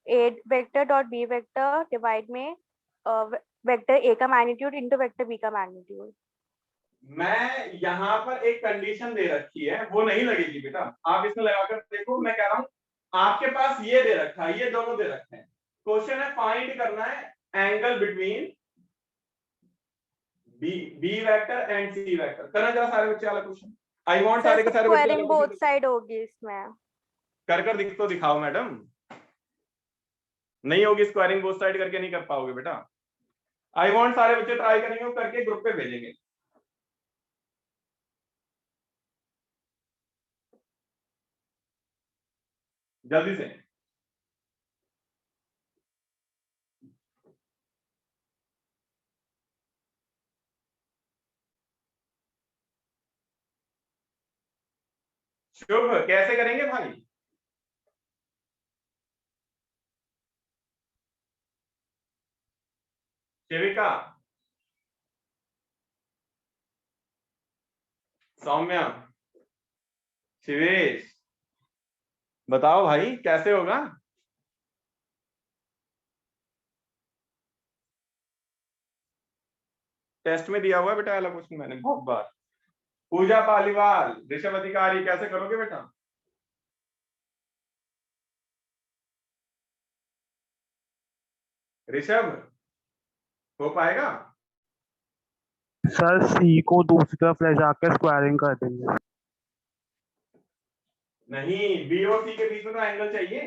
ए vector dot B vector divide में vector A का magnitude into vector B का magnitude. मैं यहाँ पर एक कंडीशन दे रखी है, वो नहीं लगेगी बेटा, आप इसमें लगाकर देखो। मैं कह रहा हूँ आपके पास ये दे रखा है, ये दोनों दे रखे हैं। क्वेश्चन है फाइंड करना है angle between B vector and C vector. करना जरा सारे बच्चे वाला क्वेश्चन। आई वांट सारे के सारे बच्चे स्क्वायरिंग बोथ साइड होगी इसमें। कर दिख तो दिखाओ मैडम। नहीं होगी स्क्वायरिंग बोथ साइड, करके नहीं कर पाओगे बेटा। आई वांट सारे बच्चे ट्राई करेंगे और करके ग्रुप पे भेजेंगे। जल्दी से। शुभ, कैसे करेंगे भाई? शिविका, सौम्या, शिवेश, बताओ भाई कैसे होगा? टेस्ट में दिया हुआ है बेटा वाला क्वेश्चन मैंने बहुत बार। पूजा पालीवाल, ऋषभ अधिकारी, कैसे करोगे बेटा? ऋषभ, हो पाएगा? सर सी को दूसरी तरफ ले जाकर स्क्वायरिंग कर देंगे। नहीं, बी और सी के बीच में तो एंगल चाहिए।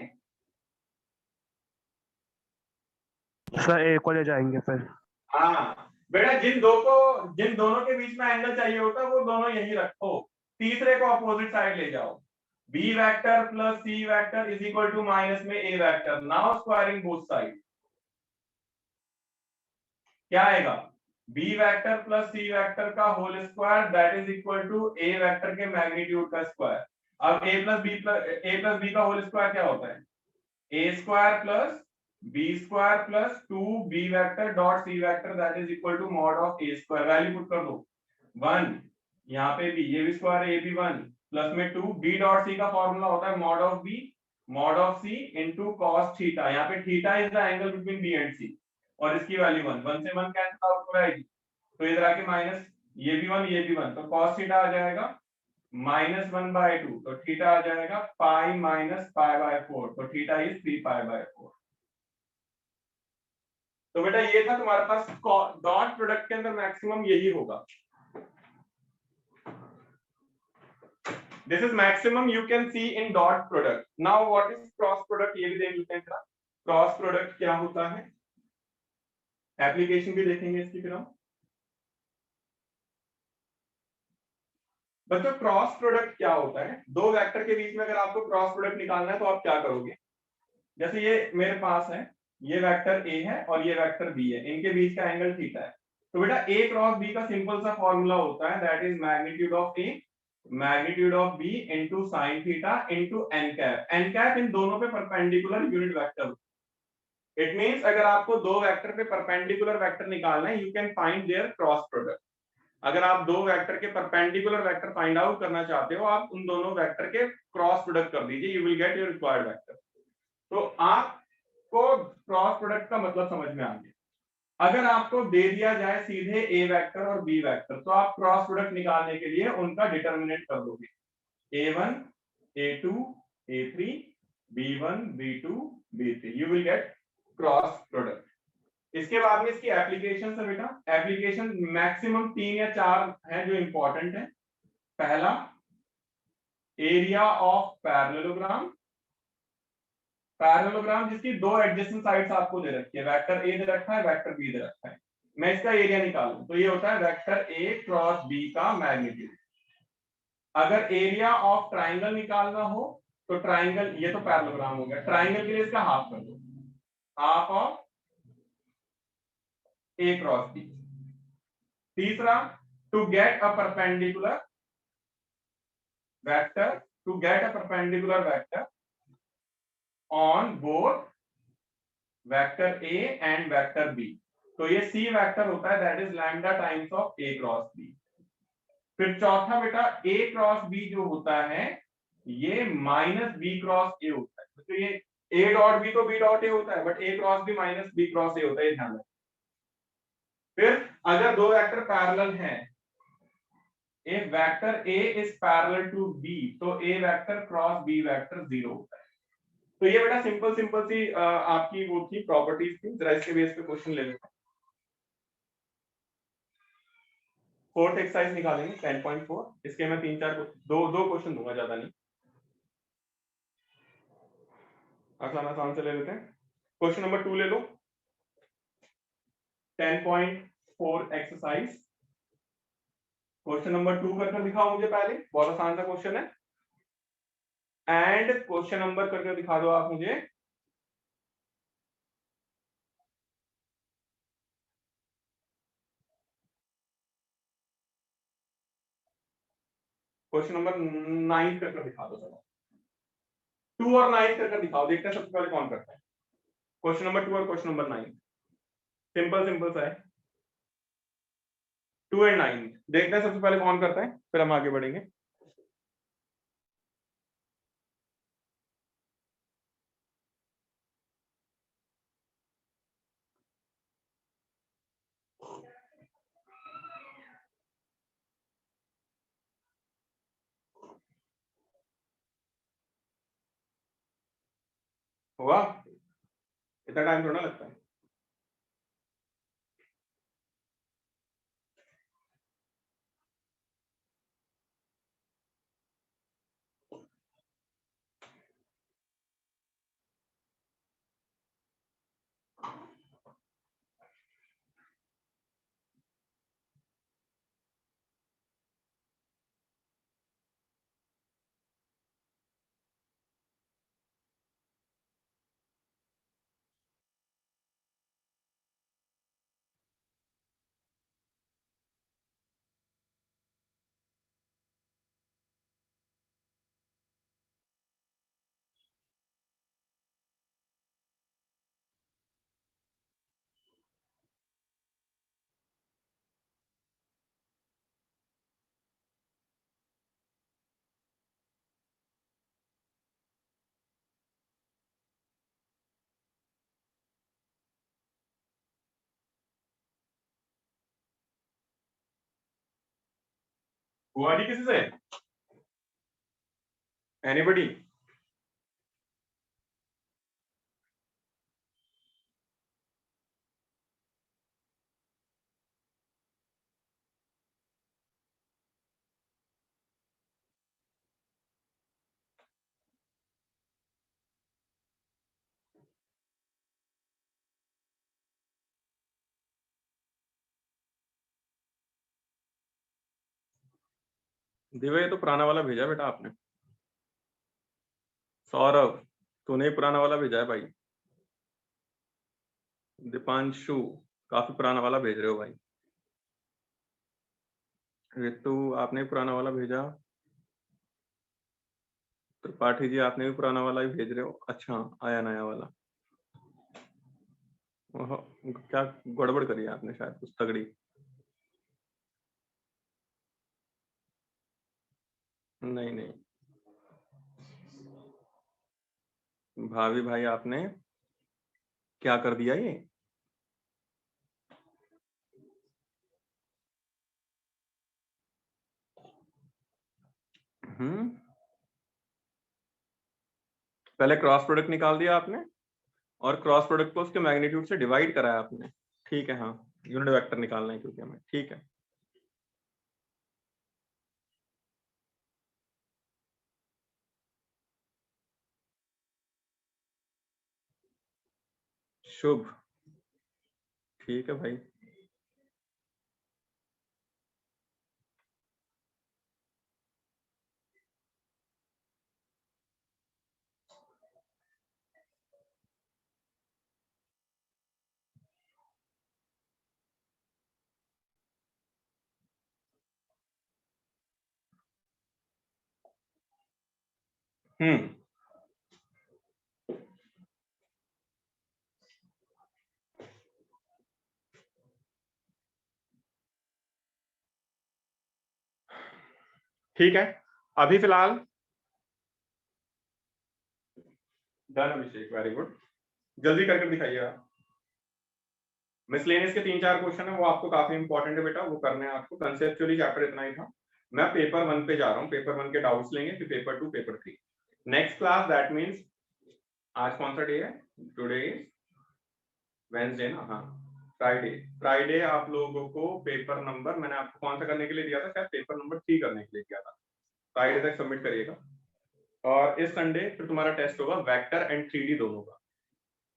सर ए को ले जाएंगे फिर। हाँ बेटा, जिन दोनों के बीच में एंगल चाहिए होता है वो दोनों यही रखो, तीसरे को अपोजिट साइड ले जाओ। B vector plus C vector is equal to minus में A vector. Now squaring both side क्या आएगा? B vector plus C vector का whole square that is equal to A vector के मैग्नीट्यूड का square. अब A plus B का whole square क्या होता है? A square plus B square plus 2b vector dot C vector that is equal to mod of A square. Value put कर दो 1, यहाँ पे भी ये भी स्क्वायर है, ये भी 1 प्लस में 2। b डॉट सी का फॉर्मूला होता है mod of b mod of c into cos theta. यहाँ पे theta is the angle between b and c और इसकी वैल्यू 1 1 से 1 कैंसिल आउट हो जाएगी, तो इधर आके माइनस, ये भी 1 ये भी 1, तो cos थीटा आ जाएगा -1/2, तो थीटा आ जाएगा पाई माइनस पाई बाय 4, तो थीटा इज 3 पाई बाय 4। तो बेटा ये था तुम्हारे पास डॉट प्रोडक्ट के अंदर मैक्सिमम यही होगा। This is maximum you can see in dot product. Now what is cross product, ये भी देख लेते हैं। क्रॉस प्रोडक्ट क्या होता है, एप्लीकेशन भी देखेंगे इसकी फिर हम। बच्चों क्रॉस प्रोडक्ट क्या होता है? दो वेक्टर के बीच में अगर आपको क्रॉस प्रोडक्ट निकालना है तो आप क्या करोगे? जैसे ये मेरे पास है, ये वेक्टर ए है और ये वेक्टर बी है, इनके बीच का एंगल थीटा है। तो बेटा ए क्रॉस बी का सिंपल सा फॉर्मूला होता है that is magnitude of A magnitude of B into sine theta into N cap. N cap इन दोनों पे perpendicular unit vector. It means अगर आपको दो वेक्टर पे परपेंडिकुलर वेक्टर निकालना है, you can find their cross product. अगर आप दो वेक्टर के परपेंडिकुलर वेक्टर फाइंड आउट करना चाहते हो, आप उन दोनों वेक्टर के क्रॉस प्रोडक्ट कर दीजिए, you will get your required vector. तो आपको क्रॉस प्रोडक्ट का मतलब समझ में आ गया। अगर आपको दे दिया जाए सीधे ए वेक्टर और बी वेक्टर, तो आप क्रॉस प्रोडक्ट निकालने के लिए उनका डिटर्मिनेंट कर दोगे, a1 a2 a3 b1 b2 b3, you will get cross product. इसके बाद में इसकी एप्लीकेशन है बेटा। एप्लीकेशन मैक्सिमम 3 या 4 है जो इंपॉर्टेंट है। पहला, एरिया ऑफ पैरेललोग्राम। पैरेललोग्राम जिसकी दो एडजेसेंट साइड्स आपको दे रखी है, वेक्टर ए दे रखा है, वेक्टर बी दे रखा है। मैं इसका एरिया निकालूं तो ये होता है वेक्टर ए क्रॉस बी का मैग्नीट्यूड। अगर एरिया ऑफ ट्राइंगल निकालना हो तो ट्राइंगल, ये तो पैरेललोग्राम हो गया, ट्राइंगल के लिए इसका हाफ कर दो, half of A cross B. तीसरा, to get a perpendicular vector, to get a perpendicular vector on both vector A and vector B, तो ये सी वेक्टर होता है that is lambda times of A cross B. फिर चौथा बेटा, A cross B जो होता है ये माइनस बी क्रॉस ए होता है, तो ये ए डॉट बी तो बी डॉट ए होता है, but A cross B minus B cross A होता है, ये ध्यान रखना। फिर अगर दो वेक्टर पैरेलल हैं, if vector A is parallel to B, तो A vector cross B vector 0 होता है। तो ये बेटा सिंपल सिंपल सी आपकी वो थी प्रॉपर्टीज थी, जरा इसके बेस पे क्वेश्चन ले लेते हैं। फोर्थ एक्सरसाइज निकालेंगे 10.4, इसके मैं तीन चार दो क्वेश्चन दूंगा, ज्यादा नहीं, आसान आसान से ले लेते हैं। क्वेश्चन नंबर 2 ले लो, 10.4 एक्सरसाइज। क्वेश्चन नंबर 2 करके दिखाओ मुझे पहले, बहुत आसान सा क्वेश्चन है। एंड क्वेश्चन नंबर करके दिखा दो आप मुझे क्वेश्चन नंबर 9 करके दिखा दो। चलो 2 और 9 करके दिखाओ, देखते हैं सबसे पहले कौन करता है। क्वेश्चन नंबर 2 और क्वेश्चन नंबर 9 सिंपल सिंपल सा है। 2 एंड 9 देखते हैं सबसे पहले कौन करता है, फिर हम आगे बढ़ेंगे। हुआ, इतना टाइम थोड़ा लगता है। हुआ नहीं किसी से, एनीबडी? दिव्य ये तो पुराना वाला भेजा बेटा आपने। सौरभ तूने पुराना वाला भेजा है भाई। दीपांशु काफी पुराना वाला भेज रहे हो भाई। ऋतु आपने पुराना वाला भेजा। त्रिपाठी जी आपने भी पुराना वाला ही भेज रहे हो। अच्छा आया नया वाला। ओहो, क्या गड़बड़ करी आपने, शायद कुछ तगड़ी। नहीं नहीं भाभी भाई आपने क्या कर दिया ये? पहले क्रॉस प्रोडक्ट निकाल दिया आपने और क्रॉस प्रोडक्ट को उसके मैग्नीट्यूड से डिवाइड कराया आपने। ठीक है, हाँ यूनिट वेक्टर निकालना है क्योंकि हमें। ठीक है शुभ, ठीक है भाई। हम्म ठीक है, अभी फिलहाल डन अभिषेक, वेरी गुड, जल्दी करके दिखाइएगा। मिसलेनियस के 3-4 क्वेश्चन है, वो आपको काफी इंपॉर्टेंट है बेटा, वो करने हैं आपको। कंसेप्चुअली चैप्टर इतना ही था। मैं पेपर 1 पे जा रहा हूँ, पेपर 1 के डाउट्स लेंगे, फिर paper 2, paper 3 next class. That means आज कौन सा डे है? टुडे इज वेडनेसडे ना, हाँ फ्राइडे। फ्राइडे आप लोगों को पेपर नंबर, मैंने आपको कौन सा करने के लिए दिया था? शायद पेपर नंबर 3 करने के लिए दिया था। फ्राइडे तक सबमिट करिएगा। और इस संडे फिर तुम्हारा टेस्ट होगा वेक्टर एंड 3D दोनों का।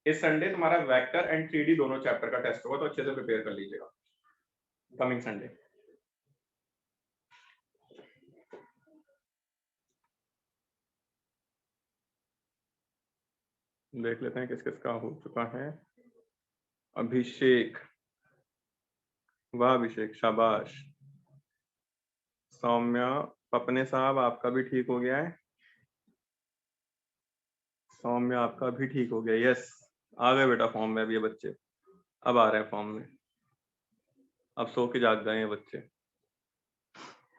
इस संडे तुम्हारा वेक्टर एंड 3D दोनों चैप्टर का टेस्ट होगा, तो अच्छे से प्रिपेयर कर लीजिएगा कमिंग संडे। देख लेते हैं किस किस का हो चुका है। अभिषेक, वाह अभिषेक, शाबाश। सौम्या, पपने साहब आपका भी ठीक हो गया है। सौम्या आपका भी ठीक हो गया, यस, आ गए बेटा फॉर्म में। अब ये बच्चे अब आ रहे हैं फॉर्म में, अब सो के जाग गए हैं बच्चे।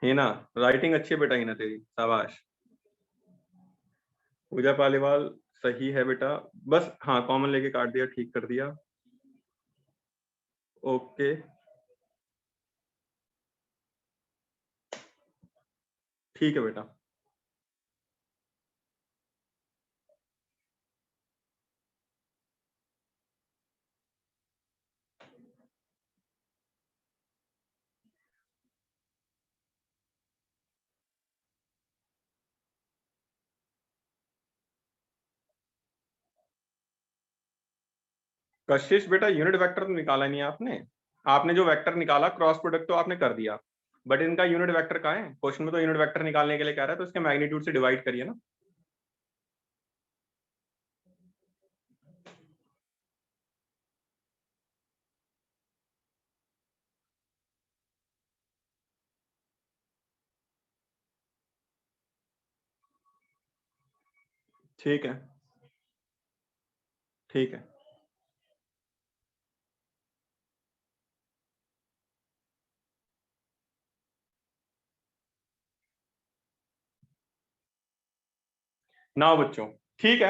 हिना, राइटिंग अच्छी है बेटा हिना तेरी, शाबाश। पूजा पालीवाल सही है बेटा, बस हाँ कॉमन लेके काट दिया, ठीक कर दिया, ओके ठीक है बेटा। कशिश बेटा यूनिट वेक्टर तो निकाला नहीं आपने। आपने जो वेक्टर निकाला क्रॉस प्रोडक्ट तो आपने कर दिया, बट इनका यूनिट वेक्टर कहाँ है? क्वेश्चन में तो यूनिट वेक्टर निकालने के लिए कह रहा है, तो इसके मैग्नीट्यूड से डिवाइड करिए ना। ठीक है ठीक है। ना बच्चों, ठीक है।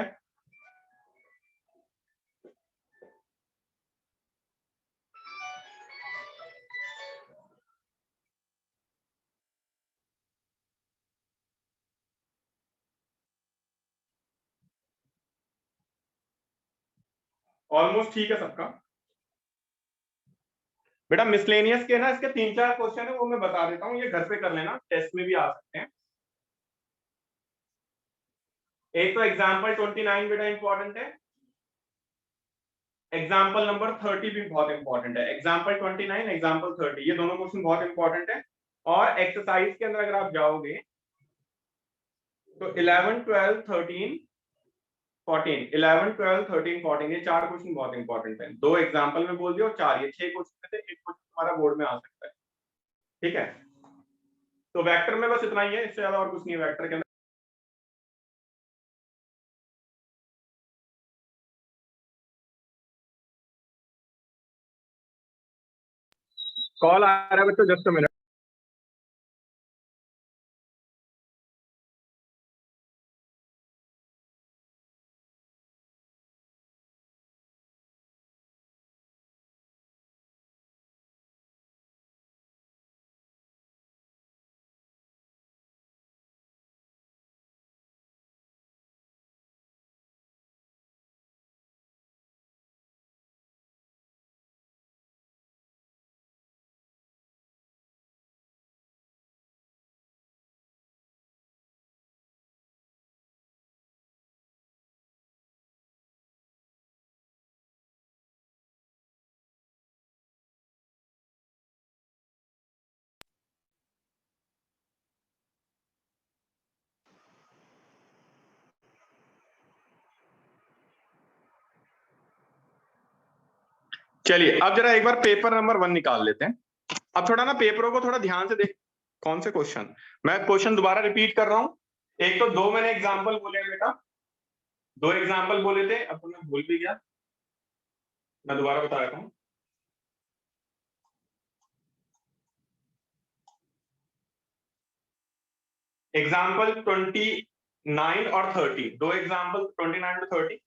ऑलमोस्ट ठीक है सबका। बेटा मिसलेनियस के ना इसके 3-4 क्वेश्चन है, वो मैं बता देता हूँ, ये घर पे कर लेना, टेस्ट में भी आ सकते हैं। एक तो एग्जाम्पल 29 बेटा इंपॉर्टेंट है, एग्जाम्पल नंबर 30 भी बहुत इंपॉर्टेंट है। एग्जाम्पल 29, एग्जाम्पल 30, ये दोनों क्वेश्चन बहुत इंपॉर्टेंट है। और एक्सरसाइज के अंदर अगर आप जाओगे तो 11, 12, 13, 14, 11, 12, 13, 14, ये 4 क्वेश्चन बहुत इंपॉर्टेंट है। 2 एग्जाम्पल में बोल दिया और 4, ये 6 क्वेश्चन में से 1 क्वेश्चन तुम्हारा बोर्ड में आ सकता है। ठीक है, तो वेक्टर में बस इतना ही है, इससे ज्यादा और कुछ नहीं है वेक्टर के अंदर। कॉल आ रहा है बच्चों, जस्ट अ मिनट। चलिए अब जरा एक बार पेपर नंबर 1 निकाल लेते हैं। अब थोड़ा ना पेपरों को थोड़ा ध्यान से देख, कौन से क्वेश्चन, मैं क्वेश्चन दोबारा रिपीट कर रहा हूं। एक तो 2 मैंने एग्जाम्पल बोले बेटा, 2 एग्जाम्पल बोले थे, अब तो मैं भूल भी गया, मैं दोबारा बता देता हूं। एग्जाम्पल 20 9 और 30, दो एग्जाम्पल 29 to 30,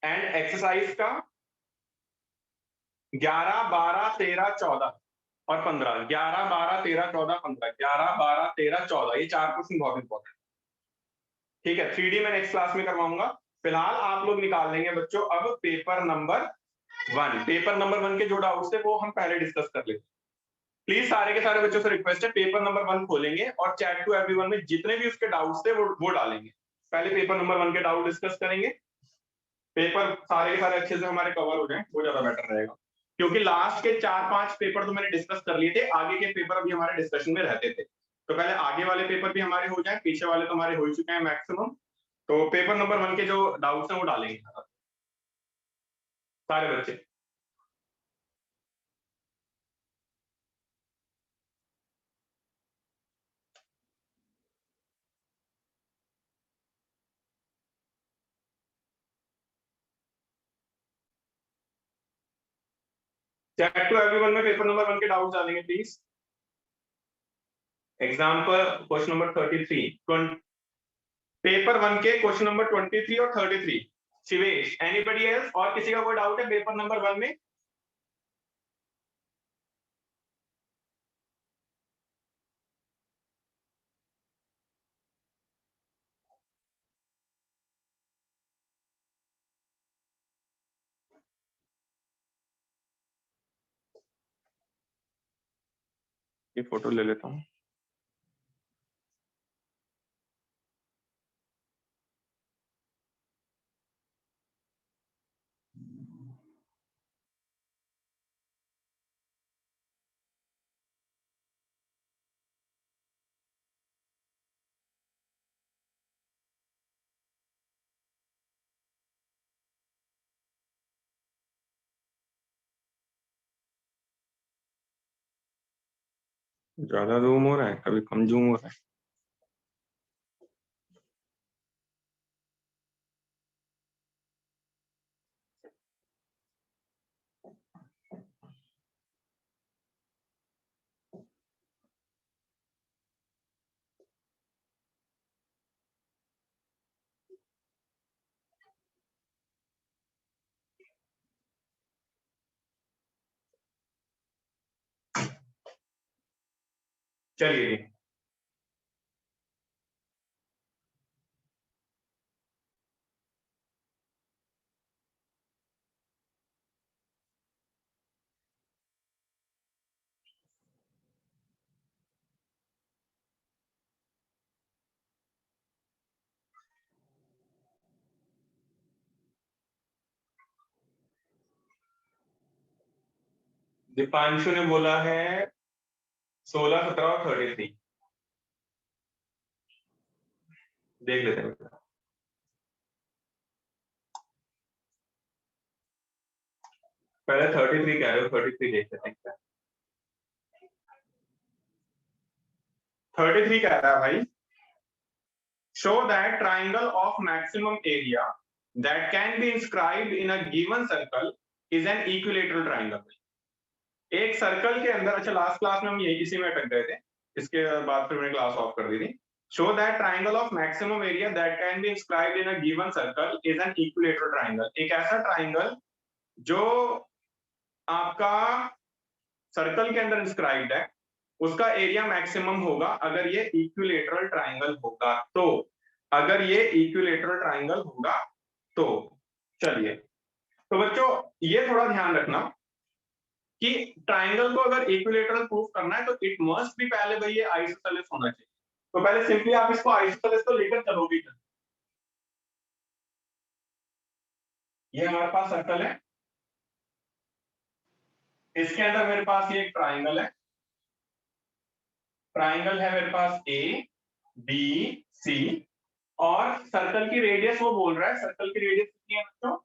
एंड एक्सरसाइज का 11, 12, 13, 14 और 15, 11, 12, 13, 14, 15, 11, 12, 13, 14, ये चार क्वेश्चन बहुत इंपॉर्टेंट। ठीक है, 3D मैं नेक्स्ट क्लास में करवाऊंगा। फिलहाल आप लोग निकाल लेंगे बच्चों अब पेपर नंबर 1। पेपर नंबर 1 के जो डाउट्स थे वो हम पहले डिस्कस कर लेते। प्लीज सारे के सारे बच्चों से रिक्वेस्ट है, पेपर नंबर 1 खोलेंगे और चैट टू एवरीवन में जितने भी उसके डाउट्स थे वो डालेंगे। पहले पेपर नंबर 1 के डाउट डिस्कस करेंगे, पेपर सारे के सारे अच्छे से हमारे कवर हो जाए, वो ज्यादा बेटर रहेगा, क्योंकि लास्ट के 4-5 पेपर तो मैंने डिस्कस कर लिए थे, आगे के पेपर अभी हमारे डिस्कशन में रहते थे। तो पहले आगे वाले पेपर भी हमारे हो जाए, पीछे वाले तो हमारे हो ही चुके हैं मैक्सिमम। तो पेपर नंबर 1 के जो डाउट्स हैं वो डालेंगे सारे बच्चे। चैट टू एवरीवन में पेपर नंबर 1 के डाउट्स डालेंगे please. Example question number 33, paper 1 के क्वेश्चन नंबर 23 और 33। शिवेश, एनीबडी एल्स, और किसी का कोई डाउट है पेपर नंबर 1 में? ये फोटो ले लेता हूँ। ज्यादा जूम हो रहा है, कभी कम जूम हो रहा है। चलिए, दीपांशु ने बोला है 16, 17 और 33। देख लेते हैं। पहले 33 कह रहे हो, 33 देख लेते हैं। 33 कह रहा है भाई, show that triangle of maximum area that can be inscribed in a given circle is an equilateral triangle. एक सर्कल के अंदर, अच्छा लास्ट क्लास में हम यही इसी में अटक गए थे, इसके बाद फिर मैंने क्लास ऑफ कर दी थी। Show that triangle of maximum area that can be inscribed in a given circle is an equilateral triangle. एक ऐसा ट्राइंगल जो आपका सर्कल के अंदर इंस्क्राइब्ड है, उसका एरिया मैक्सिमम होगा अगर ये इक्विलेटरल ट्राइंगल होगा तो। अगर ये इक्विलेटरल ट्राइंगल होगा तो। चलिए, तो बच्चों ये थोड़ा ध्यान रखना कि ट्राइंगल को अगर इक्विलेटरल प्रूफ करना है तो इट मस्ट भी पहले भाई ये आइसोसेलेस होना चाहिए। तो पहले सिंपली आप इसको आइसोसेलेस को लेकर चलोगे। ये हमारे पास सर्कल है, इसके अंदर मेरे पास ये एक ट्राइंगल है। ट्राइंगल है मेरे पास ए बी सी, और सर्कल की रेडियस वो बोल रहा है, सर्कल की रेडियस कितनी है बच्चों?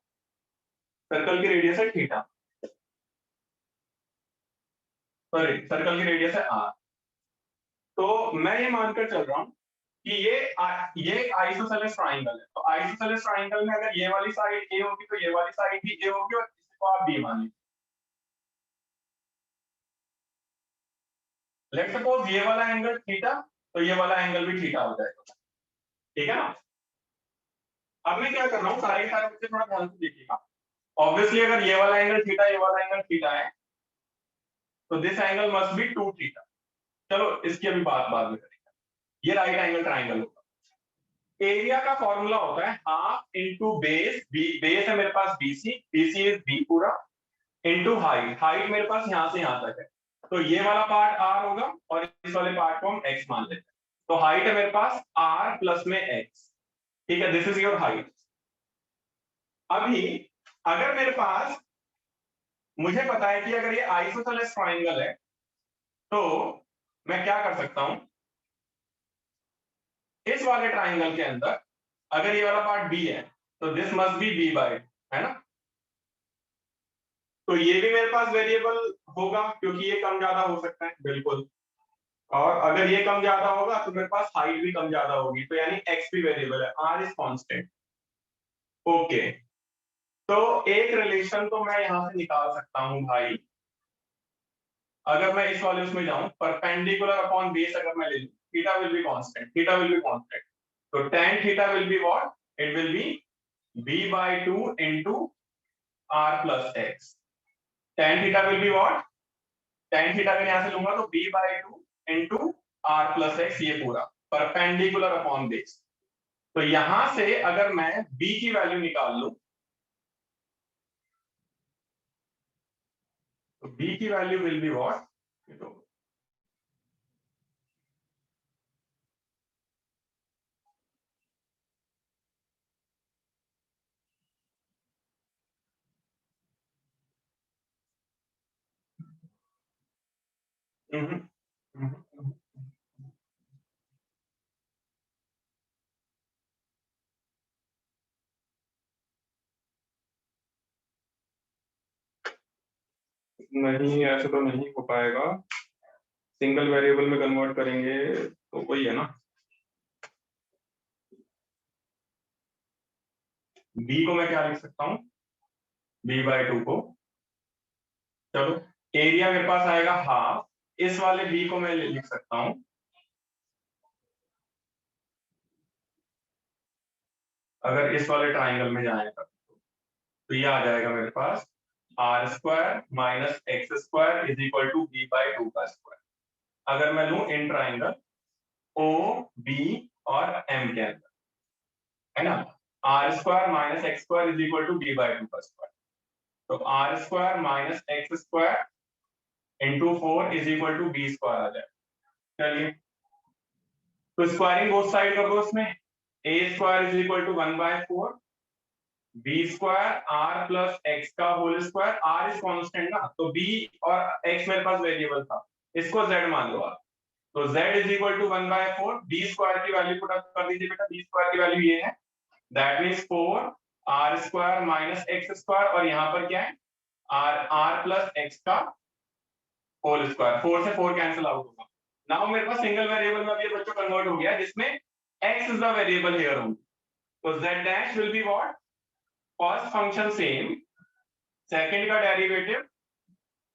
सर्कल की रेडियस है थीटा, सॉरी सर्कल की रेडियस है आर। तो मैं ये मानकर चल रहा हूं कि ये एक आइसोसेलेस ट्राइंगल है। तो आइसोसेलेस ट्राइंगल में अगर ये वाली साइड ए होगी तो ये वाली साइड भी ए होगी, और इसको आप बी मान लीजिए। लेट्स सपोज ये वाला एंगल थीटा, तो ये वाला एंगल भी थीटा हो जाएगा। ठीक है ना? अब मैं क्या कर रहा हूँ, सारे के सारे बच्चे थोड़ा ध्यान से देखिएगा। ऑब्वियसली अगर ये वाला एंगल थीटा, ये वाला एंगल थीटा है, तो this angle must be 2 theta. चलो इसकी अभी बात बाद में करेंगे। ये राइट एंगल ट्राइंगल होगा। एरिया का फॉर्मूला होता है हाफ इंटू बेस, बेस है मेरे पास बीसी, बीसी इज बी पूरा, इंटू हाइट, हाइट मेरे पास यहां से यहां तक है, तो ये वाला पार्ट आर होगा और इस वाले पार्ट को हम एक्स मान लेते हैं। तो हाइट है मेरे पास आर प्लस में एक्स, ठीक है, दिस इज योर हाइट। अभी अगर मेरे पास, मुझे पता है कि अगर ये आइसोसेलेस ट्राइंगल है तो मैं क्या कर सकता हूं, इस वाले ट्राइंगल के अंदर अगर ये वाला पार्ट बी है तो this must be B by, है ना, तो ये भी मेरे पास वेरिएबल होगा क्योंकि ये कम ज्यादा हो सकता है, बिल्कुल। और अगर ये कम ज्यादा होगा तो मेरे पास हाइट भी कम ज्यादा होगी, तो यानी एक्स भी वेरिएबल है, आर इज कांस्टेंट। ओके, तो एक रिलेशन तो मैं यहां से निकाल सकता हूं भाई, अगर मैं इस वाले उसमें जाऊं, परपेंडिकुलर अपॉन बेस अगर मैं ले लूं, theta will be constant, theta will be constant, तो tan theta will be what, it will be b/2 into r plus x। tan theta will be what, tan theta अगर यहां से लूंगा तो b/2 into r plus x, ये पूरा perpendicular upon base. तो यहां से अगर मैं b की वैल्यू निकाल लूं तो b की वैल्यू विल बी व्हाट, नहीं ऐसे तो नहीं हो पाएगा, सिंगल वेरिएबल में कन्वर्ट करेंगे तो वही है ना, b को मैं क्या लिख सकता हूँ, b/2 को, चलो एरिया मेरे पास आएगा हाफ, इस वाले b को मैं लिख सकता हूँ, अगर इस वाले ट्राइंगल में जाएगा तो ये आ जाएगा मेरे पास R square minus X square is equal to b/2 का स्क्वायर। अगर मैं लूं इन ट्राइंगल ओ बी और एम के अंदर, है ना, R square minus X square is equal to b/2 का स्क्वायर, तो R square minus X square into 4 is equal to B square आ जाए। चलिए तो स्क्वायरिंग बोथ साइड कर दो, इसमें A square is equal to 1/4 B square R plus x का whole square, R is constant ना, तो बी और एक्स मेरे पास वेरिएबल था, इसको जेड मान लो आप, तो z is equal to 1/4, B square की वैल्यू पुट अप कर दीजिए बेटा, बी स्क्वायर की वैल्यू ये है, that means 4 R square minus X square, और यहाँ पर क्या है, आर प्लस एक्स का होल स्क्वायर, 4 से 4 कैंसिल आउट होगा। नाउ मेरे पास सिंगल वेरिएबल में ये बच्चों कन्वर्ट हो गया जिसमें x is the variable here only, तो z dash will be what, first function same, second का डेरिवेटिव,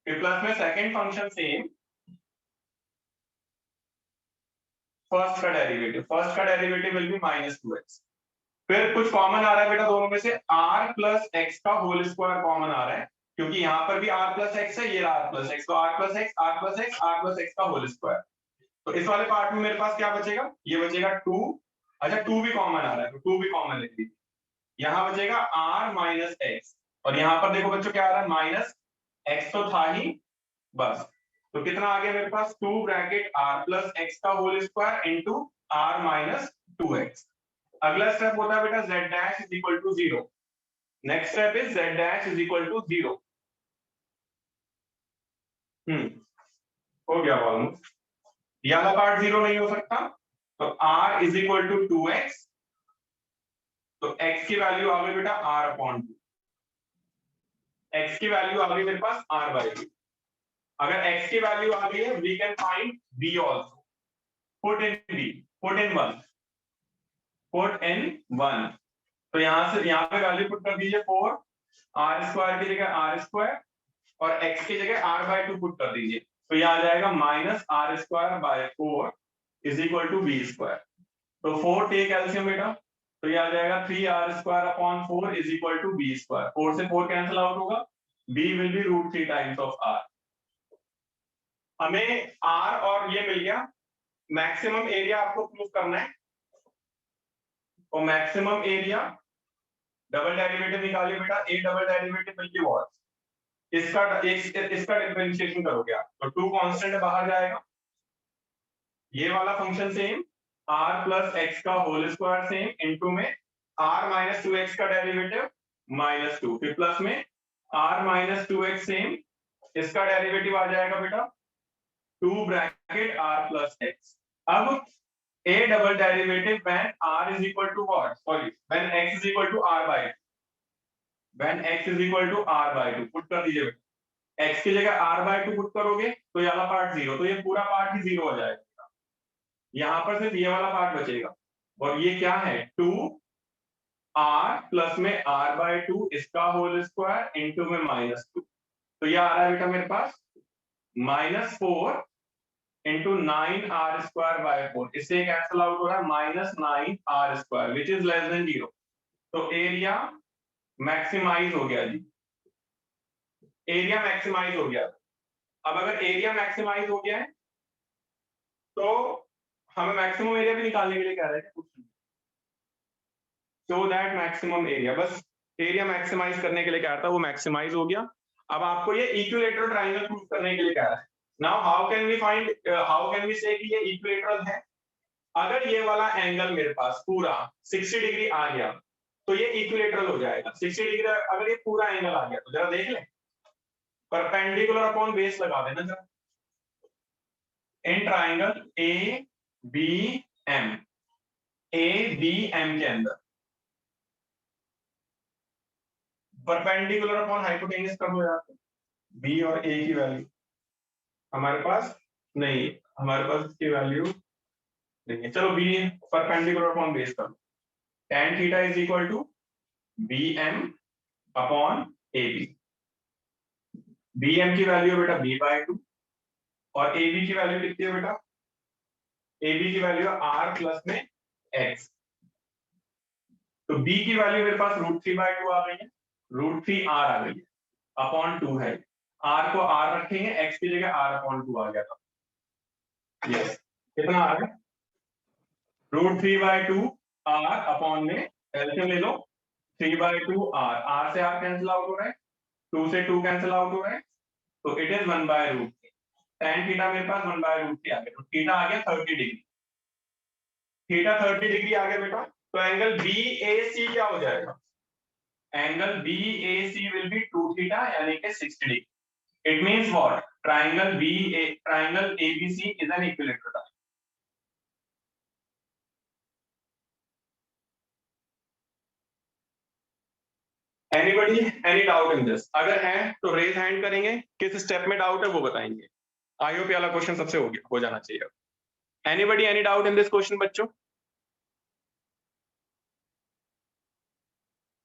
फिर प्लस में सेकंड फंक्शन सेम, फर्स्ट का डेरिवेटिव, फर्स्ट का डेरिवेटिव विल बी -2x, फिर कुछ कॉमन आ रहा है बेटा दोनों में से, r प्लस एक्स का होल स्क्वायर कॉमन आ रहा है, क्योंकि यहाँ पर भी r प्लस एक्स है, ये r प्लस एक्स, तो r plus x r plus x r plus x का होल स्क्वायर। तो इस वाले पार्ट में मेरे पास क्या बचेगा, ये बचेगा 2, अच्छा 2 भी कॉमन आ रहा है तो 2 भी कॉमन लिख दीजिए, यहाँ बचेगा r माइनस एक्स, और यहाँ पर देखो बच्चों क्या आ रहा है, माइनस एक्स तो था ही बस, तो कितना आ गया मेरे पास, 2 ब्रैकेट r प्लस एक्स का whole square into r minus 2x। अगला स्टेप होता है बेटा z dash is equal to 0, next step is z dash is equal to 0। हो गया ऑलमोस्ट, ये वाला पार्ट 0 नहीं हो सकता, तो r is equal to 2x, तो x की वैल्यू आ गई बेटा r अपॉन 2, x की वैल्यू आ गई मेरे पास r/2, अगर x की वैल्यू आ गई है we can find b also, put in b, put in 1, put in 1, तो यहां से यहां पे वैल्यू पुट कर दीजिए 4, आर स्क्वायर की जगह आर स्क्वायर और x की जगह r/2 पुट कर दीजिए, तो ये आ जाएगा minus R square by 4 is equal to B square, तो 4 टेक एलसीएम बेटा, तो ये आ जाएगा 3r² upon 4 is equal to b²। 4 से 4 कैंसिल आउट होगा, b will be √3 times of r। हमें r और ये मिल गया। मैक्सिमम एरिया आपको प्रूव करना है, और मैक्सिमम एरिया डबल डेरिवेटिव निकालिए बेटा। a double derivative will be what, इसका डिफरेंशिएशन करोगे आप, तो 2 कांस्टेंट बाहर जाएगा, ये वाला function same, r plus x का होल स्क्वायर सेम, इनटू में r माइनस 2x का डेरिवेटिव -2, फिर प्लस में r माइनस 2x सेम, इसका डेरिवेटिव आ जाएगा बेटा 2 ब्रैकेट r प्लस x। अब a double derivative when r is equal to what, sorry when x is equal to r by 2, when x is equal to r by 2 put कर दीजिए बेटा। x की जगह r by 2 put करोगे तो ये वाला पार्ट 0, तो ये पूरा पार्ट ही 0 हो जाएगा, यहां पर सिर्फ ये वाला पार्ट बचेगा। और ये क्या है, 2r प्लस में r बाय 2 इसका होल स्क्वायर इनटू में -2, तो ये आ रहा है बेटा मेरे पास -4 इंटू 9r² बाय 4, इससे कैंसिल आउट हो रहा है -9r² which is less than 0। तो एरिया मैक्सिमाइज हो गया जी, एरिया मैक्सिमाइज हो गया। अब अगर एरिया मैक्सिमाइज हो गया है तो हमें मैक्सिमम एरिया भी निकालने के लिए कह रहे हैं, सो दैट मैक्सिमम एरिया, बस एरिया मैक्सिमाइज करने के लिए कह रहा था, वो मैक्सिमाइज हो गया। अब आपको ये इक्विलेटरल ट्रायंगल प्रूव करने के लिए कह रहा है। नाउ हाउ कैन वी से कि ये इक्विलेटरल है। अगर ये वाला एंगल मेरे पास पूरा 60 डिग्री आ गया तो ये इक्विलेटरल हो जाएगा। 60 डिग्री अगर ये पूरा एंगल आ गया तो जरा देख लें, परपेंडिकुलर अपॉन बेस लगा देना जरा। इन ट्रायंगल ABM के अंदर परपेंडिकुलर अपॉन हाइपोटेन्यूज कर दो यार, b और a की वैल्यू हमारे पास नहीं, हमारे पास इसकी वैल्यू देखिए, चलो b परपेंडिकुलर अपॉन बेस कर दो, tan theta is equal to BM upon AB। BM की वैल्यू है बेटा b/2 और AB की वैल्यू कितनी है बेटा, AB की वैल्यू r प्लस में x, तो b की वैल्यू मेरे पास √3/2 आ गई है, √3r आ गई है, अपॉन 2 है, r को r रखेंगे, x की जगह r अपॉन 2 आ गया था। यस, कितना आ रहा है, √3/2 r अपॉन में एलसीएम ले लो, 3/2 r से r कैंसिल आउट हो रहा है, 2 से 2 कैंसिल आउट हो रहा है, तो इट इज 1/√3। tan थीटा मेरे पास 1/√3 आ गया, तो थीटा आ गया 30 डिग्री, थीटा 30 डिग्री आ गया बेटा। तो एंगल BAC क्या हो जाएगा, angle BAC will be 2 theta यानी कि 60 degree. It means what, triangle ABC is an equilateral. Anybody any doubt in this, अगर है तो रेज हैंड करेंगे, किस स्टेप में डाउट है वो बताएंगे। आई होप ये वाला क्वेश्चन सबसे हो जाना चाहिए। Anybody any doubt in this question बच्चों,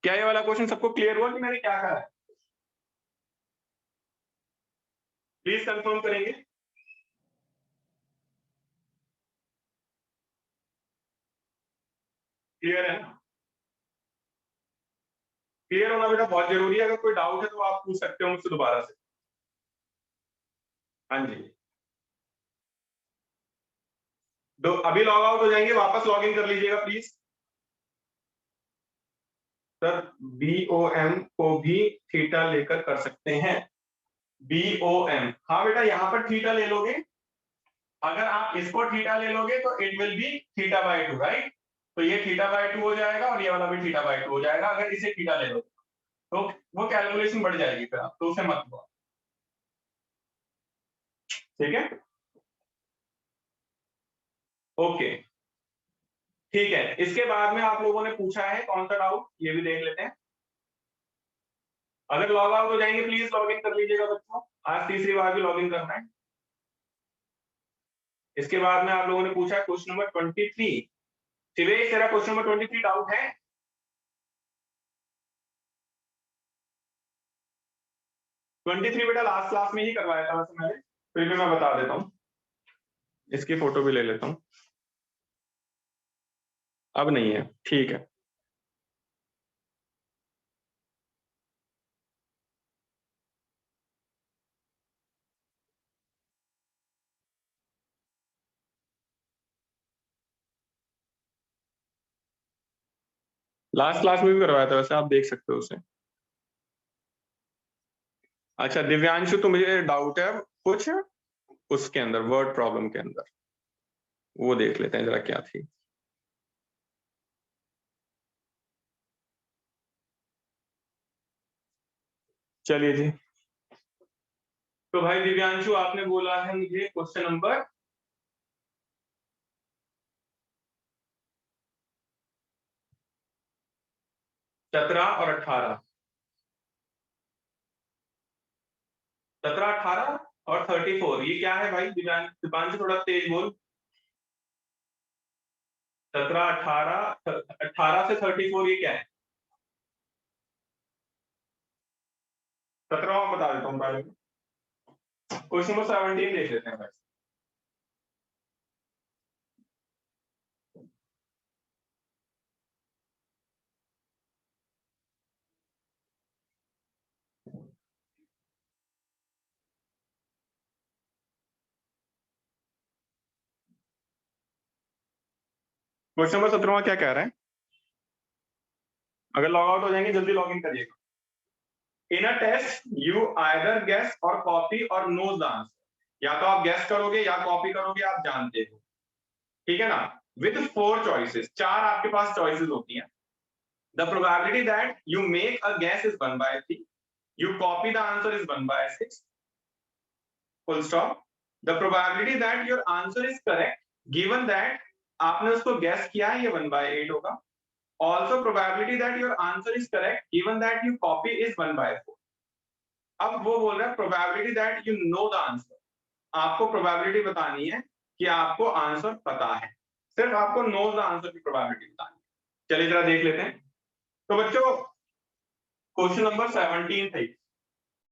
क्या ये वाला क्वेश्चन सबको क्लियर हुआ कि मैंने क्या कहा है, प्लीज कंफर्म करेंगे। क्लियर है ना, क्लियर होना बेटा बहुत जरूरी है। अगर कोई डाउट है तो आप पूछ सकते हो मुझसे दोबारा से। हाँ जी, तो अभी लॉग आउट हो जाएंगे, वापस लॉग इन कर लीजिएगा प्लीज। सर BOM को भी थीटा लेकर कर सकते हैं, BOM, हाँ बेटा यहाँ पर थीटा ले लोगे, अगर आप इसको थीटा ले लोगे तो इट विल बी θ/2, राइट, तो ये θ/2 हो जाएगा और ये वाला भी θ/2 हो जाएगा। अगर इसे थीटा ले लोगे तो वो कैलकुलेशन बढ़ जाएगी फिर आप, तो उसे मत लो, ठीक है, ओके ठीक है। इसके बाद में आप लोगों ने पूछा है कौन सा डाउट, ये भी देख लेते हैं। अगर लॉग आउट हो जाएंगे प्लीज लॉग इन कर लीजिएगा बच्चों, आज तीसरी बार भी लॉग इन करना है। इसके बाद में आप लोगों ने पूछा क्वेश्चन नंबर 23, शिवेश तेरा क्वेश्चन नंबर 23 डाउट है, 23 बेटा लास्ट क्लास में ही करवाया था वैसे मैंने, फिर भी मैं बता देता हूँ, इसकी फोटो भी ले लेता हूँ, अब नहीं है, ठीक है। लास्ट क्लास में भी करवाया था वैसे, आप देख सकते हो उसे। अच्छा दिव्यांशु, तो मुझे डाउट है कुछ उसके अंदर, वर्ड प्रॉब्लम के अंदर, वो देख लेते हैं जरा क्या थी। चलिए जी, तो भाई दिव्यांशु आपने बोला है मुझे क्वेश्चन नंबर 17 और 18, 17, 18 और 34, ये क्या है भाई? दिव्यांशु थोड़ा तेज बोल। 17, 18, 18 से 34 ये क्या है? 17 में बता देता हूँ पहले। क्वेश्चन नंबर 17 देख लेते हैं भाई। क्वेश्चन नंबर 17 क्या कह रहा है? अगर लॉग आउट हो जाएंगे जल्दी लॉग इन करिएगा। In a test you either guess और कॉपी और नोज द आंसर, या तो आप गेस करोगे या कॉपी करोगे, आप जानते हो, ठीक है ना। विद 4 चॉइसेस, 4 आपके पास चॉइसेस होती हैं। The probability that you make a guess is 1/3, you copy the answer is 1/6, full stop. The probability that your answer is correct given that आपने उसको गेस किया है, ये 1/8 होगा। Also probability that your answer is correct given that you copy is 1/4. अब वो बोल रहा है probability that you know the answer, आपको probability बतानी है कि आपको आंसर पता है, सिर्फ आपको know the answer की probability बतानी है। चलिए जरा देख लेते हैं। तो बच्चों क्वेश्चन नंबर 17 थे,